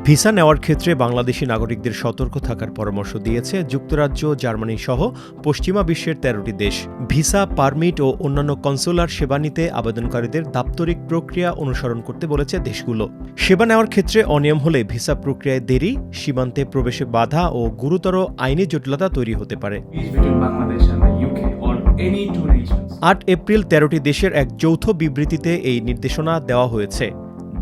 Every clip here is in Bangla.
ভিসা নেওয়ার ক্ষেত্রে বাংলাদেশি নাগরিকদের সতর্ক থাকার পরামর্শ দিয়েছে যুক্তরাজ্য, জার্মানি সহ পশ্চিমা বিশ্বের ১৩টি দেশ। ভিসা, পারমিট ও অন্যান্য কনসুলার সেবা নিতে আবেদনকারীদের দাপ্তরিক প্রক্রিয়া অনুসরণ করতে বলেছে দেশগুলো। সেবা নেওয়ার ক্ষেত্রে অনিয়ম হলে ভিসা প্রক্রিয়ায় দেরি, সীমান্তে প্রবেশে বাধা ও গুরুতর আইনি জটিলতা তৈরি হতে পারে। ৮ এপ্রিল ১৩টি দেশের এক যৌথ বিবৃতিতে এই নির্দেশনা দেওয়া হয়েছে।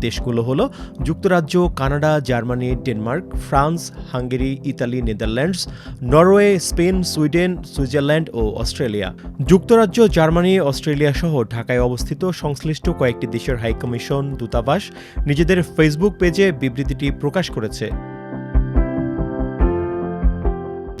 দেশগুলো হল যুক্তরাজ্য, Canada, Germany, Denmark, France, Hungary, Italy, Netherlands, Norway, Spain, Sweden, Switzerland ও অস্ট্রেলিয়া। যুক্তরাজ্য, জার্মানি, অস্ট্রেলিয়া সহ ঢাকায় অবস্থিত সংশ্লিষ্ট কয়েকটি দেশের হাইকমিশন, দূতাবাস নিজেদের ফেসবুক পেজে বিবৃতিটি প্রকাশ করেছে।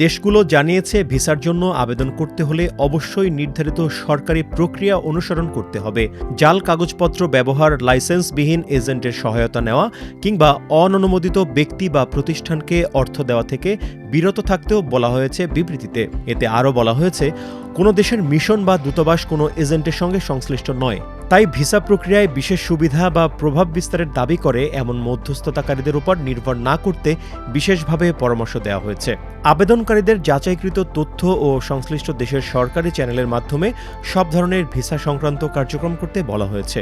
দেশগুলো জানিয়েছে, ভিসার জন্য আবেদন করতে হলে অবশ্যই নির্ধারিত সরকারি প্রক্রিয়া অনুসরণ করতে হবে। জাল কাগজপত্র ব্যবহার, লাইসেন্সবিহীন এজেন্টের সহায়তা নেওয়া কিংবা অননুমোদিত ব্যক্তি বা প্রতিষ্ঠানকে অর্থ দেওয়া থেকে বিরত থাকতেও বলা হয়েছে বিবৃতিতে। এতে আরও বলা হয়েছে, কোনো দেশের মিশন বা দূতাবাস কোনো এজেন্টের সঙ্গে সংশ্লিষ্ট নয়। তাই ভিসা প্রক্রিয়ায় বিশেষ সুবিধা বা প্রভাব বিস্তারের দাবি করে এমন মধ্যস্থতাকারীদের উপর নির্ভর না করতে বিশেষভাবে পরামর্শ দেওয়া হয়েছে। আবেদনকারীদের যাচাইকৃত তথ্য ও সংশ্লিষ্ট দেশের সরকারি চ্যানেলের মাধ্যমে সব ধরনের ভিসা সংক্রান্ত কার্যক্রম করতে বলা হয়েছে।